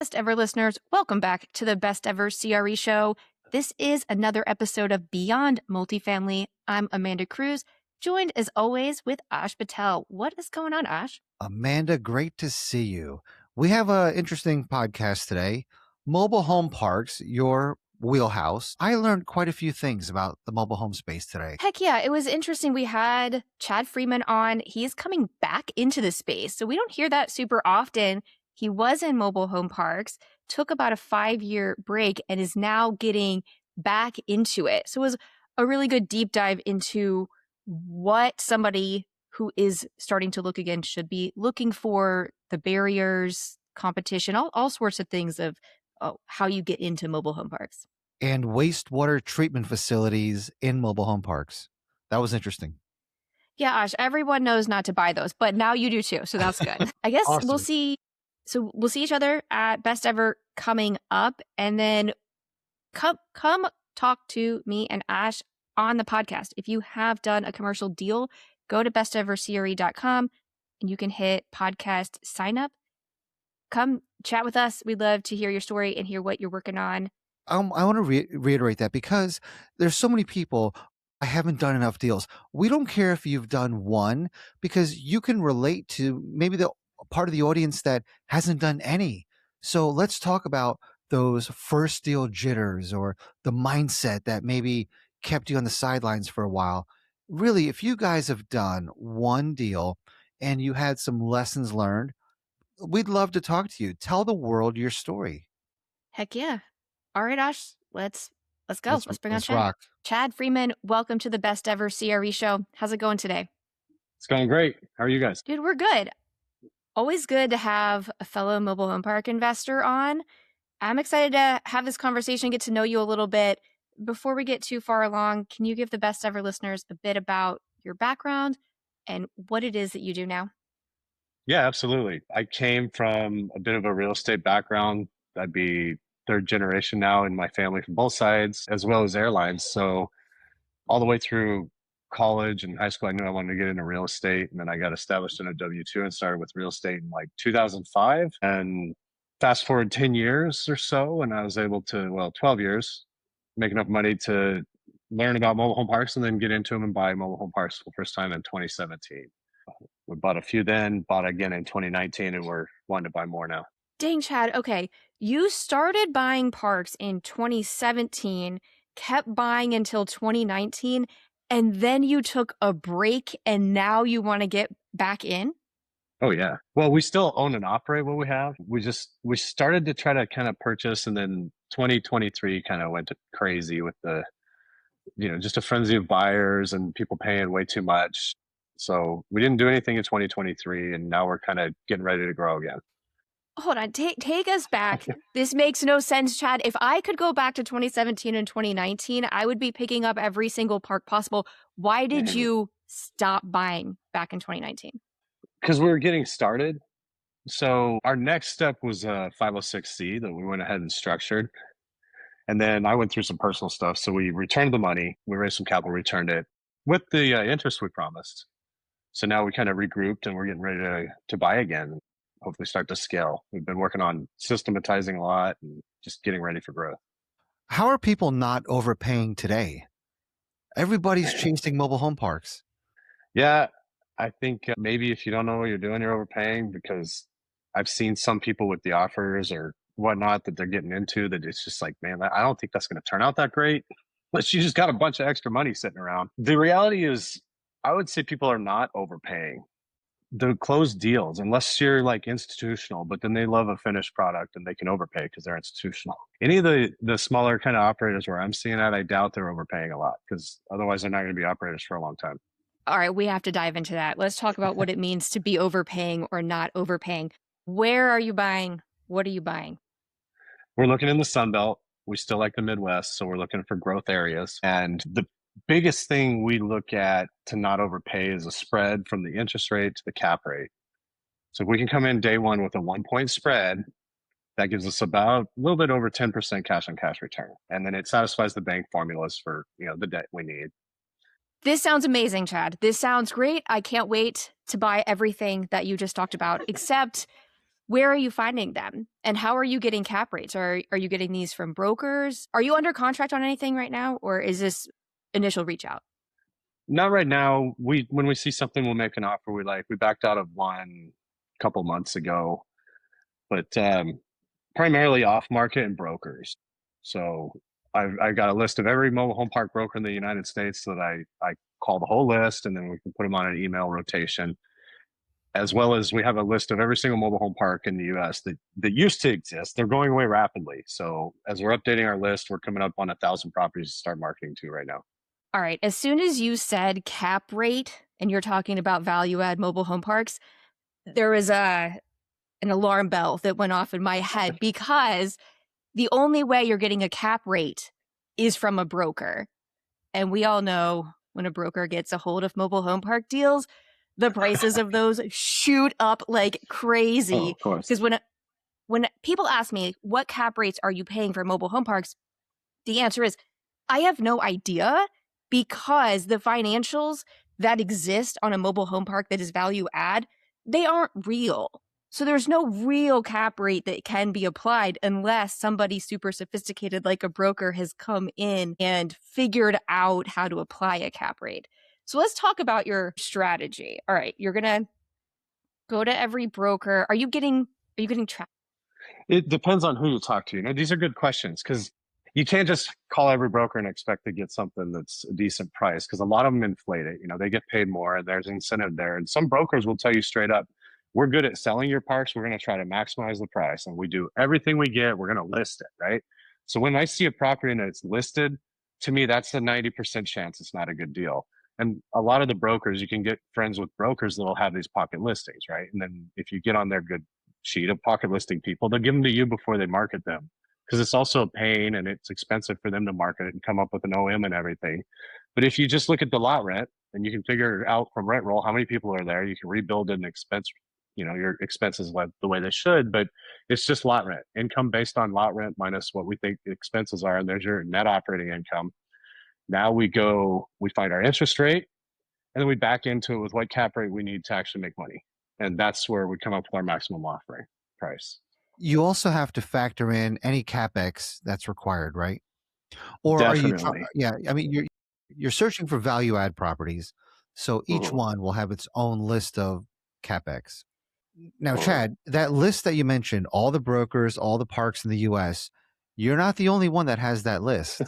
Best ever listeners, welcome back to the Best Ever CRE Show. This is another episode of Beyond Multifamily. I'm Amanda Cruise, joined as always with Ash Patel. What is going on, Ash? Amanda, great to see you. We have an interesting podcast today. Mobile home parks, your wheelhouse. I learned quite a few things about the mobile home space today. Heck yeah, it was interesting. We had Chad Freeman on. He's coming back into the space, so we don't hear that super often. He was in mobile home parks, took about a 5-year break, and is now getting back into it. So it was a really good deep dive into what somebody who is starting to look again should be looking for, the barriers, competition, all sorts of things of how you get into mobile home parks. And wastewater treatment facilities in mobile home parks. That was interesting. Yeah, Ash, everyone knows not to buy those, but now you do too. So that's good. I guess Awesome. we'll see. So we'll see each other at Best Ever coming up, and then come talk to me and Ash on the podcast. If you have done a commercial deal, go to bestevercre.com and you can hit podcast sign up. Come chat with us. We'd love to hear your story and hear what you're working on. I want to reiterate that because there's so many people. I haven't done enough deals. We don't care if you've done one because you can relate to maybe the part of the audience that hasn't done any. So let's talk about those first deal jitters or the mindset that maybe kept you on the sidelines for a while. Really, if you guys have done one deal and you had some lessons learned, we'd love to talk to you. Tell the world your story. Heck yeah. All right, Ash, let's go. Let's bring on Chad. Rock. Chad Freeman, welcome to the Best Ever CRE Show. How's it going today? It's going great. How are you guys? Dude, we're good. Always good to have a fellow mobile home park investor on. I'm excited to have this conversation, get to know you a little bit. Before we get too far along, can you give the Best Ever listeners a bit about your background and what it is that you do now? Yeah, absolutely. I came from a bit of a real estate background. I'd be third generation now in my family from both sides, as well as airlines. So all the way through college and high school, I knew I wanted to get into real estate. And then I got established in a W-2 and started with real estate in like 2005. And fast forward 10 years or so, and I was able to, 12 years, make enough money to learn about mobile home parks and then get into them and buy mobile home parks for the first time in 2017. We bought a few then, bought again in 2019, and we're wanting to buy more now. Dang, Chad. Okay. You started buying parks in 2017, kept buying until 2019, and then you took a break and now you want to get back in? Oh, yeah. Well, we still own and operate what we have. We started to try to kind of purchase, and then 2023 kind of went crazy with the, just a frenzy of buyers and people paying way too much. So we didn't do anything in 2023, and now we're kind of getting ready to grow again. Hold on, take us back. This makes no sense, Chad. If I could go back to 2017 and 2019, I would be picking up every single park possible. Why did you stop buying back in 2019? Because we were getting started. So our next step was a 506C that we went ahead and structured. And then I went through some personal stuff. So we returned the money. We raised some capital, returned it with the interest we promised. So now we kind of regrouped and we're getting ready to buy again. Hopefully start to scale. We've been working on systematizing a lot and just getting ready for growth. How are people not overpaying today? Everybody's chasing mobile home parks. Yeah, I think maybe if you don't know what you're doing, you're overpaying, because I've seen some people with the offers or whatnot that they're getting into that it's just like, man, I don't think that's going to turn out that great. Unless you just got a bunch of extra money sitting around. The reality is, I would say people are not overpaying. The closed deals, unless you're like institutional, but then they love a finished product and they can overpay because they're institutional. Any of the smaller kind of operators where I'm seeing that, I doubt they're overpaying a lot, because otherwise they're not going to be operators for a long time. All right, we have to dive into that. Let's talk about what it means to be overpaying or not overpaying. Where are you buying? What are you buying? We're looking in the Sunbelt. We still like the Midwest, so we're looking for growth areas. And the biggest thing we look at to not overpay is a spread from the interest rate to the cap rate. So if we can come in day one with a 1-point spread, that gives us about a little bit over 10% cash on cash return. And then it satisfies the bank formulas for, the debt we need. This sounds amazing, Chad. This sounds great. I can't wait to buy everything that you just talked about, except Where are you finding them? And how are you getting cap rates? Are you getting these from brokers? Are you under contract on anything right now? Or is this initial reach out? Not right now. When we see something, we'll make an offer we like. We backed out of one a couple months ago, but primarily off market and brokers. So I've got a list of every mobile home park broker in the United States that I call the whole list, and then we can put them on an email rotation. As well as we have a list of every single mobile home park in the US that used to exist. They're going away rapidly. So as we're updating our list, we're coming up on 1,000 properties to start marketing to right now. All right. As soon as you said cap rate and you're talking about value add mobile home parks, there was an alarm bell that went off in my head because the only way you're getting a cap rate is from a broker. And we all know when a broker gets a hold of mobile home park deals, the prices of those shoot up like crazy. Oh, of course. Because when people ask me, what cap rates are you paying for mobile home parks? The answer is, I have no idea, because the financials that exist on a mobile home park that is value add, they aren't real. So there's no real cap rate that can be applied unless somebody super sophisticated like a broker has come in and figured out how to apply a cap rate. So let's talk about your strategy. All right, you're going to go to every broker. Are you getting traction? It depends on who you talk to. You know, these are good questions because you can't just call every broker and expect to get something that's a decent price, because a lot of them inflate it. You know, they get paid more and there's incentive there. And some brokers will tell you straight up, we're good at selling your parks. We're going to try to maximize the price, and we do everything we get. We're going to list it, right? So when I see a property and it's listed, to me, that's a 90% chance it's not a good deal. And a lot of the brokers, you can get friends with brokers that'll have these pocket listings, right? And then if you get on their good sheet of pocket listing people, they'll give them to you before they market them, because it's also a pain and it's expensive for them to market it and come up with an OM and everything. But if you just look at the lot rent and you can figure out from rent roll how many people are there, you can rebuild an expense, you know, your expenses the way they should. But it's just lot rent, income based on lot rent minus what we think the expenses are, and there's your net operating income. Now we find our interest rate, and then we back into it with what cap rate we need to actually make money. And that's where we come up with our maximum offering price. You also have to factor in any CapEx that's required, right? Or Definitely. yeah, I mean, you're searching for value add properties, so each one will have its own list of CapEx. Now, Chad, that list that you mentioned, all the brokers, all the parks in the US, you're not the only one that has that list.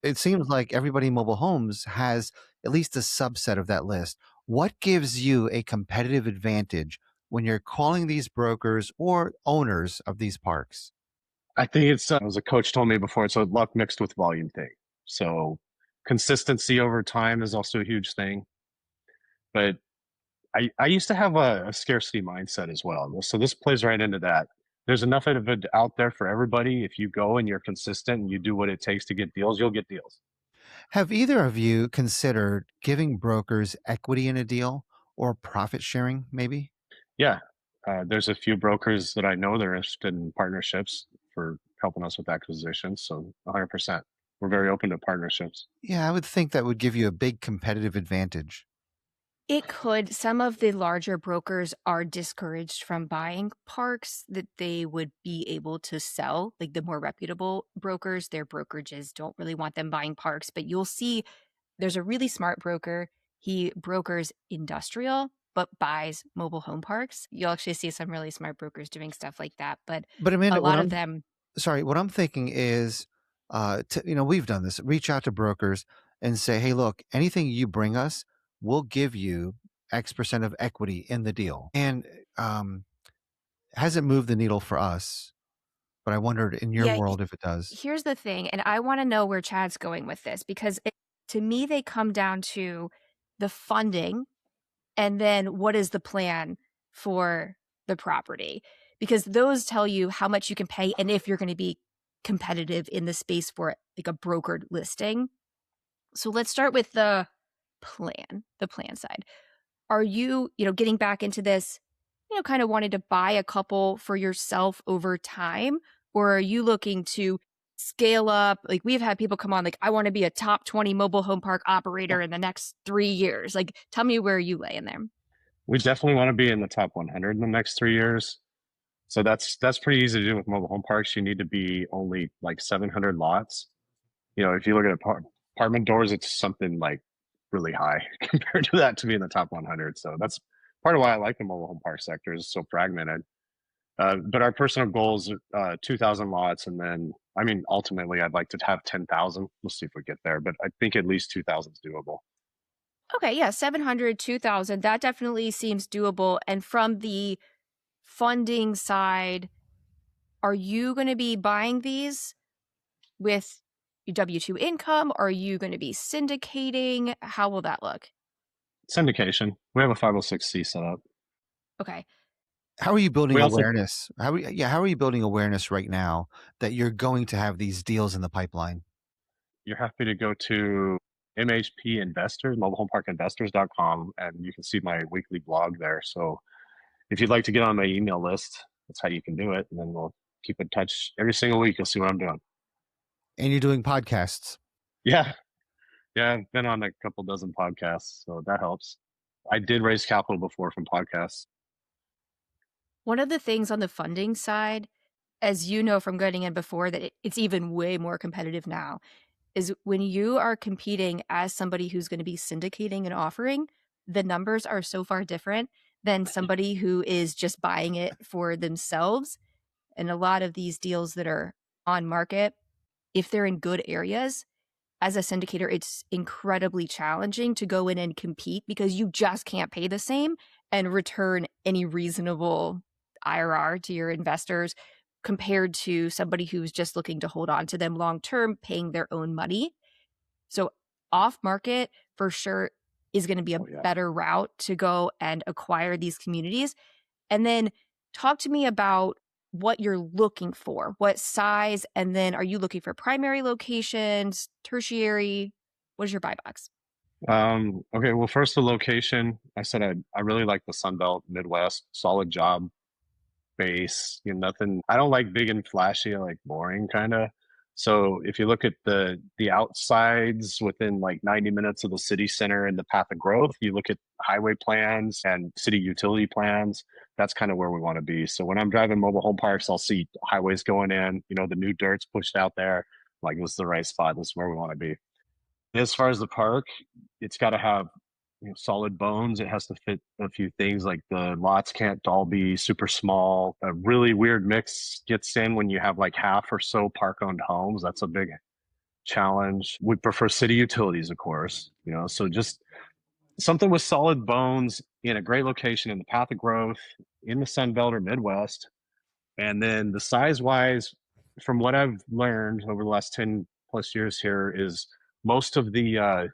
It seems like everybody in mobile homes has at least a subset of that list. What gives you a competitive advantage when you're calling these brokers or owners of these parks? I think it's, as a coach told me before, it's a luck mixed with volume thing. So consistency over time is also a huge thing. But I used to have a scarcity mindset as well. So this plays right into that. There's enough of it out there for everybody. If you go and you're consistent and you do what it takes to get deals, you'll get deals. Have either of you considered giving brokers equity in a deal or profit sharing, maybe? Yeah. There's a few brokers that I know that are interested in partnerships for helping us with acquisitions. So 100%. We're very open to partnerships. Yeah, I would think that would give you a big competitive advantage. It could. Some of the larger brokers are discouraged from buying parks that they would be able to sell. Like the more reputable brokers, their brokerages don't really want them buying parks. But you'll see there's a really smart broker. He brokers industrial, but buys mobile home parks. You'll actually see some really smart brokers doing stuff like that. But Amanda, a lot of them. Sorry, what I'm thinking is, we've done this. Reach out to brokers and say, hey, look, anything you bring us, we'll give you X% of equity in the deal. And hasn't moved the needle for us, but I wondered in your world if it does. Here's the thing, and I want to know where Chad's going with this, because to me, they come down to the funding and then what is the plan for the property, because those tell you how much you can pay and if you're going to be competitive in the space for like a brokered listing. So let's start with the plan side. Are you, getting back into this, kind of wanting to buy a couple for yourself over time? Or are you looking to scale up? Like we've had people come on, like, I want to be a top 20 mobile home park operator in the next 3 years. Like, tell me where you lay in there. We definitely want to be in the top 100 in the next 3 years. So that's pretty easy to do with mobile home parks. You need to be only like 700 lots. If you look at apartment doors, it's something like really high compared to that to be in the top 100. So that's part of why I like the mobile home park sector is so fragmented. But our personal goals, 2,000 lots, and then I mean, ultimately, I'd like to have 10,000. We'll see if we get there, but I think at least 2,000 is doable. Okay, yeah, 700, 2,000. That definitely seems doable. And from the funding side, are you going to be buying these with your W-2 income? Are you going to be syndicating? How will that look? Syndication. We have a 506c set up. Okay. How are you building We also awareness? How are you building awareness right now that you're going to have these deals in the pipeline? You're happy to go to MHP Investors, mobilehomeparkinvestors.com, and you can see my weekly blog there. So if you'd like to get on my email list, that's how you can do it. And then we'll keep in touch every single week. You'll see what I'm doing. And you're doing podcasts. Yeah. Yeah. I've been on a couple dozen podcasts, so that helps. I did raise capital before from podcasts. One of the things on the funding side, as you know from getting in before, that it's even way more competitive now, is when you are competing as somebody who's going to be syndicating and offering, the numbers are so far different than somebody who is just buying it for themselves. And a lot of these deals that are on market, if they're in good areas, as a syndicator, it's incredibly challenging to go in and compete because you just can't pay the same and return any reasonable IRR to your investors compared to somebody who's just looking to hold on to them long term, paying their own money. So off market for sure is going to be a better route to go and acquire these communities. And then talk to me about what you're looking for, what size, and then are you looking for primary locations, tertiary? What is your buy box? Okay, well, first the location. I said I really like the Sunbelt Midwest, solid job base, nothing. I don't like big and flashy, I like boring kind of. So if you look at the outsides within like 90 minutes of the city center and the path of growth, you look at highway plans and city utility plans, that's kind of where we want to be. So when I'm driving mobile home parks, I'll see highways going in, the new dirt's pushed out there. Like, this is the right spot. This is where we want to be. As far as the park, it's got to have solid bones. It has to fit a few things, like the lots can't all be super small. A really weird mix gets in when you have like half or so park owned homes. That's a big challenge. We prefer city utilities, of course, so just something with solid bones in a great location in the path of growth in the Sunbelt or Midwest. And then the size wise, from what I've learned over the last 10 plus years here, is most of the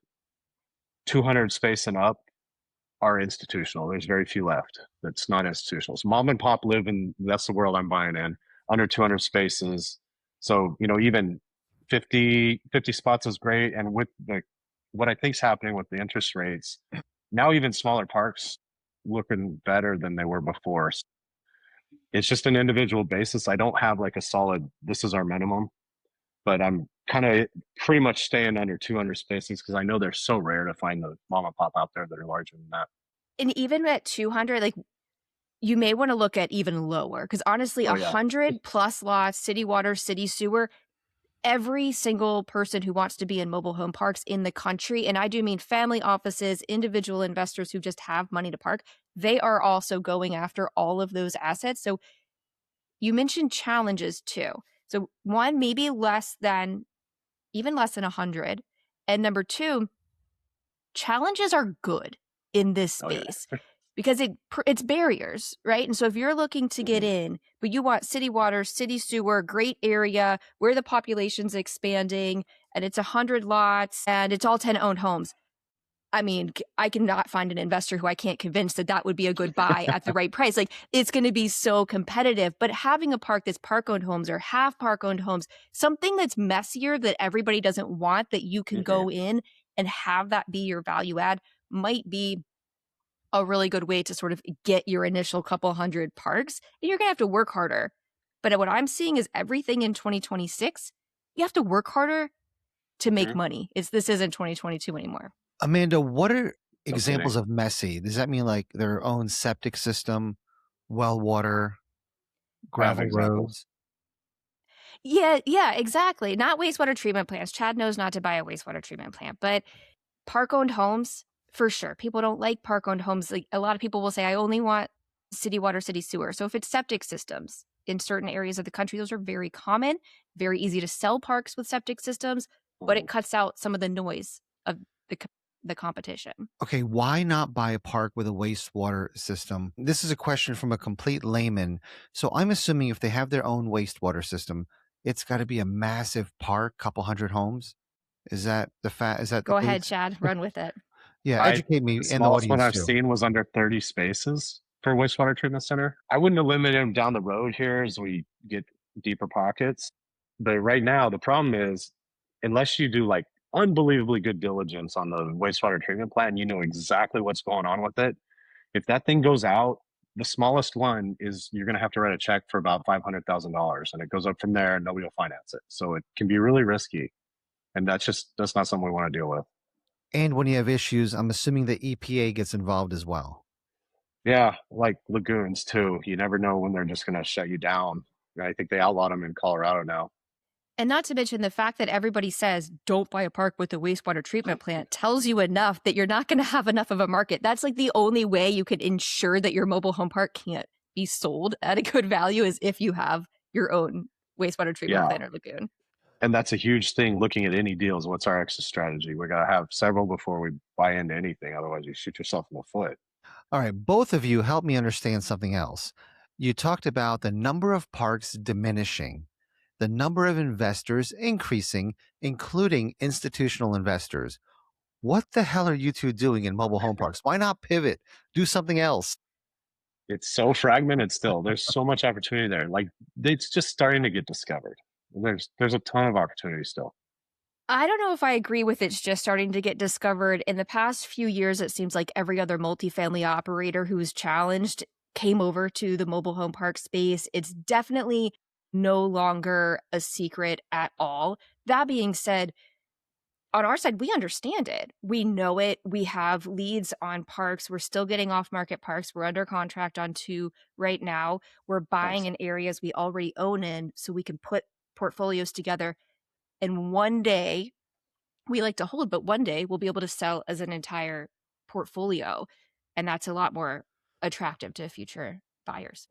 200 space and up are institutional. There's very few left that's not institutional. So mom and pop live in, that's the world I'm buying in, under 200 spaces. So, even 50 spots is great. And with what I think is happening with the interest rates, now even smaller parks looking better than they were before. It's just an individual basis. I don't have like a solid, this is our minimum, but I'm kind of pretty much staying under 200 spaces because I know they're so rare to find the mom and pop out there that are larger than that. And even at 200, like, you may want to look at even lower because honestly, 100 plus lots, city water, city sewer, every single person who wants to be in mobile home parks in the country, and I do mean family offices, individual investors who just have money to park, they are also going after all of those assets. So you mentioned challenges too. So one, maybe even less than 100. And number two, challenges are good in this space because it's barriers, right? And so if you're looking to get in, but you want city water, city sewer, great area where the population's expanding, and it's 100 lots and it's all 10 owned homes. I mean, I cannot find an investor who I can't convince that would be a good buy at the right price. Like, it's going to be so competitive, but having a park that's park owned homes or half park owned homes, something that's messier that everybody doesn't want, that you can go in and have that be your value add, might be a really good way to sort of get your initial couple hundred parks. And you're going to have to work harder. But what I'm seeing is everything in 2026, you have to work harder to make money. This isn't 2022 anymore. Amanda, what are examples of messy? Does that mean like their own septic system, well water? bad gravel example. roads. Yeah, exactly. Not wastewater treatment plants. Chad knows not to buy a wastewater treatment plant, but park-owned homes, for sure. People don't like park-owned homes. Like, a lot of people will say, I only want city water, city sewer. So if it's septic systems in certain areas of the country, those are very common, very easy to sell parks with septic systems, but it cuts out some of the noise of the competition. Okay, why not buy a park with a wastewater system? This is a question from a complete layman. So I'm assuming if they have their own wastewater system, it's got to be a massive park, couple hundred homes. Is that the fact? Is that the Go ahead, case? Chad, run with it. Yeah, I educate The me and the smallest one audience I've too. seen was under 30 spaces for a wastewater treatment center. I wouldn't eliminate them down the road here as we get deeper pockets. But right now, the problem is, unless you do like unbelievably good diligence on the wastewater treatment plant, you know exactly what's going on with it. If that thing goes out, the smallest one is you're going to have to write a check for about $500,000, and it goes up from there, and nobody will finance it. So it can be really risky, and that's not something we want to deal with. And when you have issues, I'm assuming the EPA gets involved as well. Yeah, like lagoons too. You never know when they're just going to shut you down. I think they outlawed them in Colorado now. And not to mention the fact that everybody says, don't buy a park with a wastewater treatment plant tells you enough that you're not going to have enough of a market. That's like the only way you could ensure that your mobile home park can't be sold at a good value is if you have your own wastewater treatment Yeah, plant or lagoon. and that's a huge thing looking at any deals. What's our exit strategy? We got to have several before we buy into anything. Otherwise, you shoot yourself in the foot. All right, both of you help me understand something else. You talked about the number of parks diminishing, the number of investors increasing, including institutional investors. What the hell are you two doing in mobile home parks? Why not pivot? Do something else. It's so fragmented still. There's so much opportunity there. Like it's just starting to get discovered. There's a ton of opportunity still. I don't know if I agree with it's just starting to get discovered. In the past few years, it seems like every other multifamily operator who was challenged came over to the mobile home park space. It's definitely no longer a secret at all. That being said, on our side, we understand it. We know it. We have leads on parks. We're still getting off market parks. We're under contract on 2 right now. We're buying Nice. in areas we already own in so we can put portfolios together. And one day, we like to hold, but one day we'll be able to sell as an entire portfolio. And that's a lot more attractive to future buyers.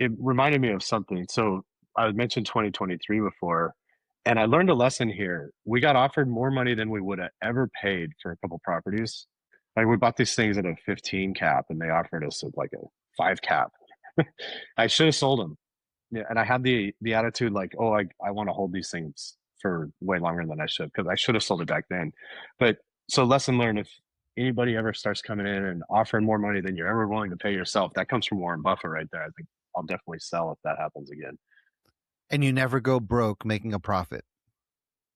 It reminded me of something. So I mentioned 2023 before, and I learned a lesson here. We got offered more money than we would have ever paid for a couple properties. Like we bought these things at a 15 cap, and they offered us like a 5 cap. I should have sold them. Yeah, and I had the attitude like, oh, I want to hold these things for way longer than I should because I should have sold it back then. But so lesson learned: if anybody ever starts coming in and offering more money than you're ever willing to pay yourself, that comes from Warren Buffett right there. I think I'll definitely sell if that happens again. And you never go broke making a profit.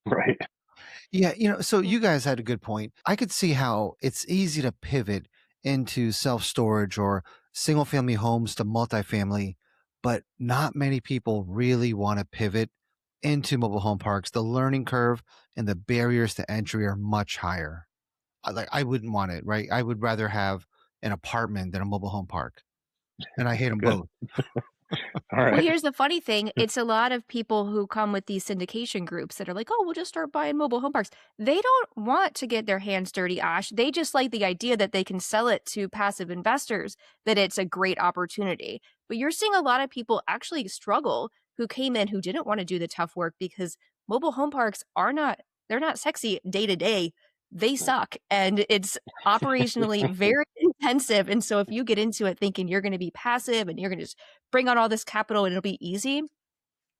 Right. Yeah, so you guys had a good point. I could see how it's easy to pivot into self-storage or single-family homes to multifamily, but not many people really want to pivot into mobile home parks. The learning curve and the barriers to entry are much higher. I wouldn't want it, right? I would rather have an apartment than a mobile home park. And I hate them Good. both. All right. Well, here's the funny thing. It's a lot of people who come with these syndication groups that are like, oh, we'll just start buying mobile home parks. They don't want to get their hands dirty, Ash. They just like the idea that they can sell it to passive investors, that it's a great opportunity. But you're seeing a lot of people actually struggle who came in who didn't want to do the tough work because mobile home parks they're not sexy day to day. They suck. And it's operationally very intensive. And so if you get into it thinking you're going to be passive and you're going to just bring on all this capital and it'll be easy,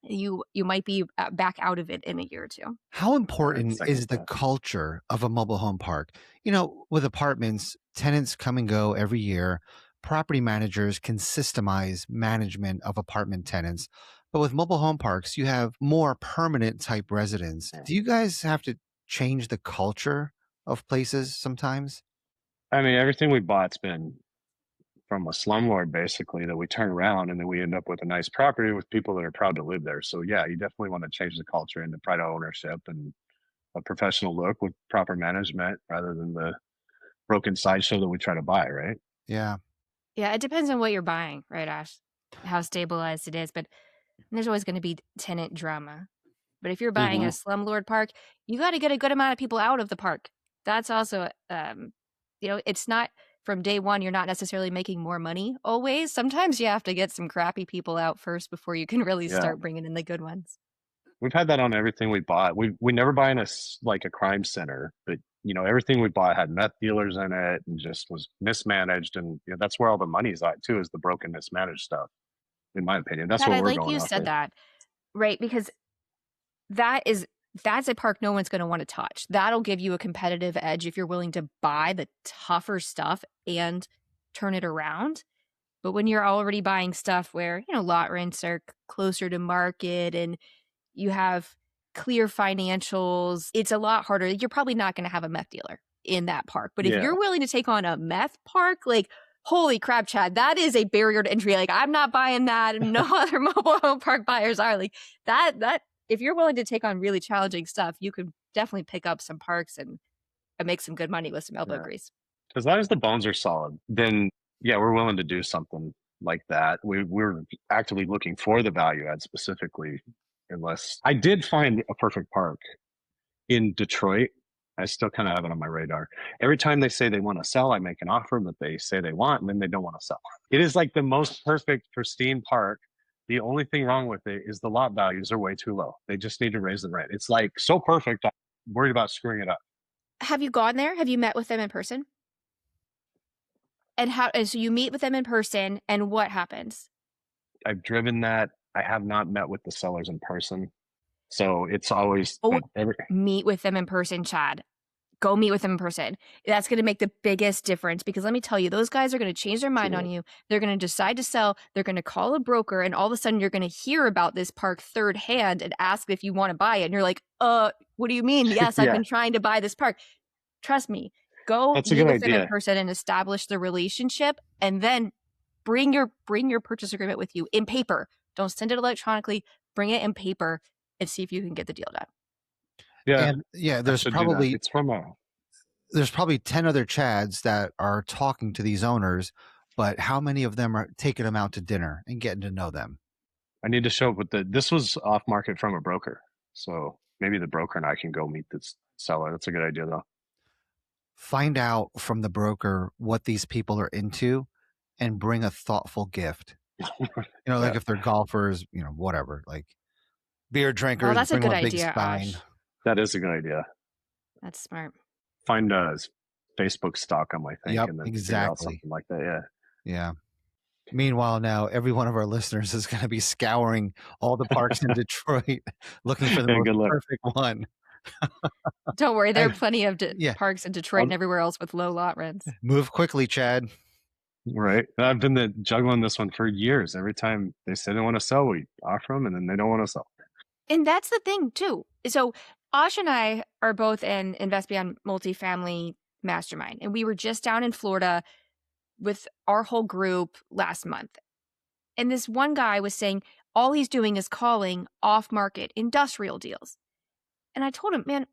you might be back out of it in a year or 2. How important Second is the that. culture of a mobile home park? With apartments, tenants come and go every year. Property managers can systemize management of apartment tenants. But with mobile home parks, you have more permanent type residents. Do you guys have to change the culture of places sometimes? I mean, everything we bought's been from a slumlord basically that we turn around and then we end up with a nice property with people that are proud to live there. So yeah, you definitely want to change the culture into pride of ownership and a professional look with proper management rather than the broken sideshow that we try to buy, right? Yeah. Yeah, it depends on what you're buying, right, Ash? how stabilized it is, but there's always going to be tenant drama. But if you're buying Hmm. a slumlord park, you got to get a good amount of people out of the park. That's also, it's not from day one, you're not necessarily making more money always. Sometimes you have to get some crappy people out first before you can really Yeah. start bringing in the good ones. We've had that on everything we bought. We never buy in like a crime center, but everything we bought had meth dealers in it and just was mismanaged. And that's where all the money's at too, is the broken, mismanaged stuff. In my opinion, that's Chad, what I we're like going you after. said that, right? Because that's a park no one's going to want to touch. That'll give you a competitive edge if you're willing to buy the tougher stuff and turn it around. But when you're already buying stuff where, lot rents are closer to market and you have clear financials, it's a lot harder. You're probably not going to have a meth dealer in that park. But if Yeah. you're willing to take on a meth park, like, holy crap, Chad, that is a barrier to entry. Like, I'm not buying that. And no other mobile home park buyers are. Like, that if you're willing to take on really challenging stuff, you could definitely pick up some parks and make some good money with some elbow Yeah. grease. As long as the bones are solid, then yeah, we're willing to do something like that. We're actively looking for the value add specifically, unless I did find a perfect park in Detroit. I still kind of have it on my radar. Every time they say they want to sell, I make an offer that they say they want, and then they don't want to sell. It is like the most perfect, pristine park. The only thing wrong with it is the lot values are way too low. They just need to raise the rent. It's like so perfect. I'm worried about screwing it up. Have you gone there? Have you met with them in person? And so you meet with them in person, and what happens? I've driven that. I have not met with the sellers in person. So it's always meet with them in person, Chad. Go meet with them in person. That's going to make the biggest difference, because let me tell you, those guys are going to change their mind on you. They're going to decide to sell. They're going to call a broker, and all of a sudden you're going to hear about this park third hand and ask if you want to buy it. And you're like, what do you mean? Yes, I've been trying to buy this park. Trust me. Go That's a meet good with them in idea. person and establish the relationship, and then bring your purchase agreement with you in paper. Don't send it electronically. Bring it in paper and see if you can get the deal done. Yeah. And yeah, I there's should do that. probably It's from there's probably 10 other Chads that are talking to these owners, but how many of them are taking them out to dinner and getting to know them? I need to show up with this was off market from a broker. So maybe the broker and I can go meet this seller. That's a good idea though. Find out from the broker what these people are into and bring a thoughtful gift. Like if they're golfers, whatever, like beer drinkers, that's a bring good them a big idea, stein. Ash. That is a good idea. That's smart. Find Facebook stock on my thing, Yep, and then figure out exactly. something like that. Yeah. Meanwhile, now every one of our listeners is going to be scouring all the parks in Detroit looking for the most perfect one. Don't worry, there are plenty of parks in Detroit and everywhere else with low lot rents. Move quickly, Chad. Right. I've been juggling this one for years. Every time they say they want to sell, we offer them, and then they don't want to sell. And that's the thing too. So Ash and I are both in Invest Beyond Multifamily Mastermind, and we were just down in Florida with our whole group last month. And this one guy was saying all he's doing is calling off-market industrial deals. And I told him, man,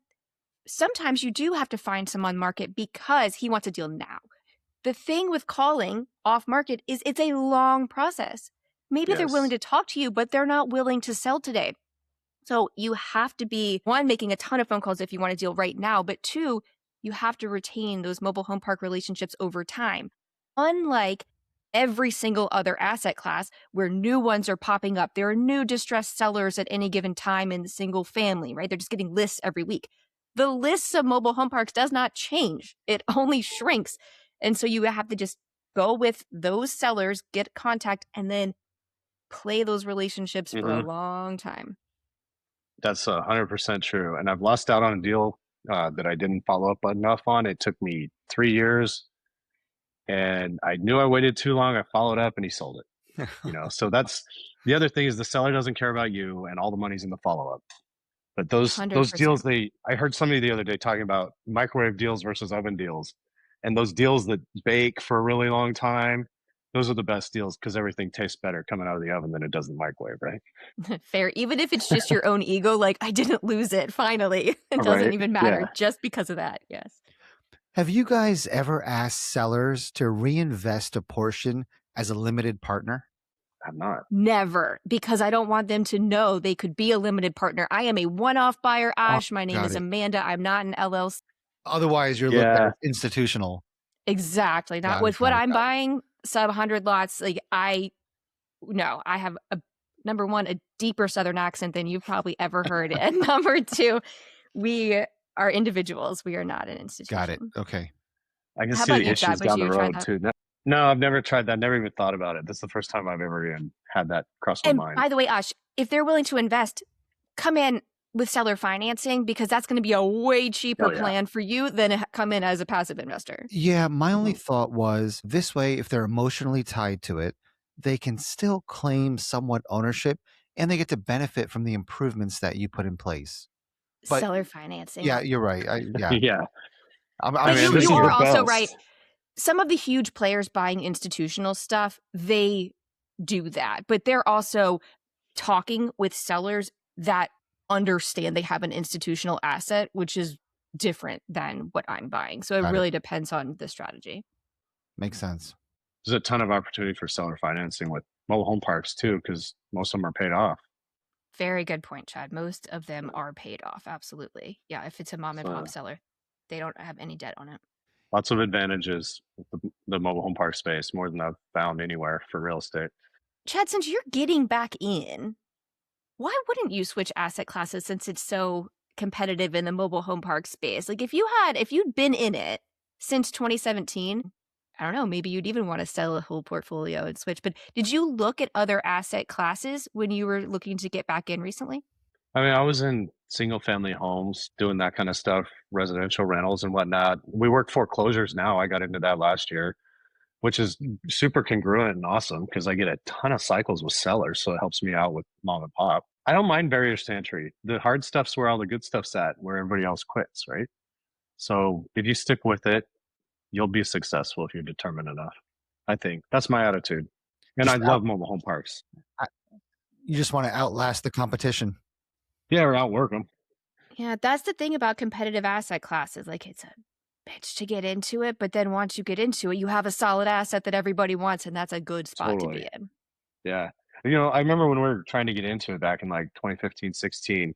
sometimes you do have to find some on market because he wants a deal now. The thing with calling off market is it's a long process. Maybe they're willing to talk to you, but they're not willing to sell today. So you have to be, one, making a ton of phone calls if you want a deal right now, but two, you have to retain those mobile home park relationships over time. Unlike every single other asset class where new ones are popping up, there are new distressed sellers at any given time in single family, right? They're just getting lists every week. The lists of mobile home parks does not change. It only shrinks. And so you have to just go with those sellers, get contact, and then play those relationships for a long time. That's 100% true. And I've lost out on a deal that I didn't follow up enough on. It took me 3 years, and I knew I waited too long. I followed up, and he sold it. So that's the other thing, is the seller doesn't care about you, and all the money's in the follow up. But those 100%. deals, I heard somebody the other day talking about microwave deals versus oven deals, and those deals that bake for a really long time, those are the best deals because everything tastes better coming out of the oven than it does in the microwave, right? Fair. Even if it's just your own ego, like, I didn't lose it, finally. It doesn't even matter just because of that. Yes. Have you guys ever asked sellers to reinvest a portion as a limited partner? I'm not. Never, because I don't want them to know they could be a limited partner. I am a one-off buyer, Ash. My name got is it. Amanda. I'm not an LLC. Otherwise, you're looked at as institutional. Exactly. Not Got with it, what got it, I'm got it. buying, sub 100 lots. Like I have number one, a deeper Southern accent than you've probably ever heard. And number two, we are individuals. We are not an institution. Got it. Okay. I can How see about the you, issues Chad? Would down the you try road that? too. No, I've never tried that. Never even thought about it. That's the first time I've ever even had that cross my And mind. by the way, Ash, if they're willing to invest, come in with seller financing, because that's going to be a way cheaper plan for you than come in as a passive investor. Yeah, my only thought was this way, if they're emotionally tied to it, they can still claim somewhat ownership and they get to benefit from the improvements that you put in place. But Seller financing. yeah, you're right. Yeah. But mean, you are the also best. right. Some of the huge players buying institutional stuff, they do that, but they're also talking with sellers that understand they have an institutional asset, which is different than what I'm buying. So it really depends on the strategy. Makes sense. There's a ton of opportunity for seller financing with mobile home parks too, because most of them are paid off. Very good point, Chad. Most of them are paid off. Absolutely. Yeah. If it's a mom and pop seller, they don't have any debt on it. Lots of advantages with the mobile home park space, more than I've found anywhere for real estate. Chad, since you're getting back in, why wouldn't you switch asset classes since it's so competitive in the mobile home park space? Like if you'd been in it since 2017, I don't know, maybe you'd even want to sell a whole portfolio and switch. But did you look at other asset classes when you were looking to get back in recently? I mean, I was in single family homes doing that kind of stuff, residential rentals and whatnot. We work foreclosures now. I got into that last year, which is super congruent and awesome because I get a ton of cycles with sellers. So it helps me out with mom and pop. I don't mind barriers to entry. The hard stuff's where all the good stuff's at, where everybody else quits, right? So if you stick with it, you'll be successful if you're determined enough. I think that's my attitude. And I love mobile home parks. You just want to outlast the competition. Yeah, or outwork them. Yeah, that's the thing about competitive asset classes. Like it's a bitch to get into it, but then once you get into it, you have a solid asset that everybody wants, and that's a good spot to be in. Yeah. I remember when we were trying to get into it back in like 2015, 16,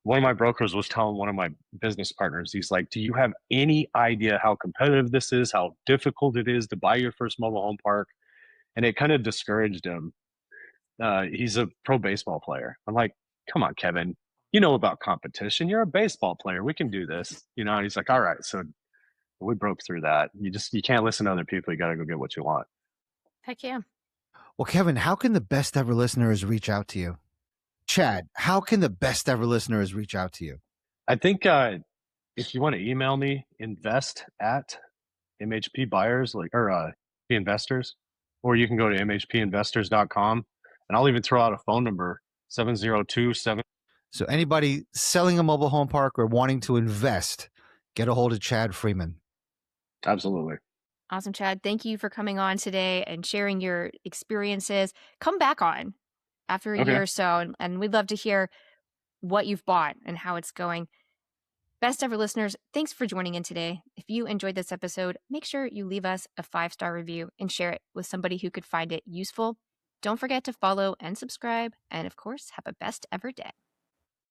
one of my brokers was telling one of my business partners, he's like, do you have any idea how competitive this is, how difficult it is to buy your first mobile home park? And it kind of discouraged him. He's a pro baseball player. I'm like, come on, Kevin, you know about competition. You're a baseball player. We can do this. And he's like, all right. So we broke through that. You can't listen to other people. You got to go get what you want. Heck yeah. Well, Kevin, how can the best ever listeners reach out to you? Chad, how can the best ever listeners reach out to you? I think if you want to email me, invest at MHP buyers, the investors, or you can go to mhpinvestors.com, and I'll even throw out a phone number, 702-7. So anybody selling a mobile home park or wanting to invest, get a hold of Chad Freeman. Absolutely. Awesome, Chad. Thank you for coming on today and sharing your experiences. Come back on after a year or so, and we'd love to hear what you've bought and how it's going. Best ever listeners, thanks for joining in today. If you enjoyed this episode, make sure you leave us a 5-star review and share it with somebody who could find it useful. Don't forget to follow and subscribe, and of course, have a best ever day.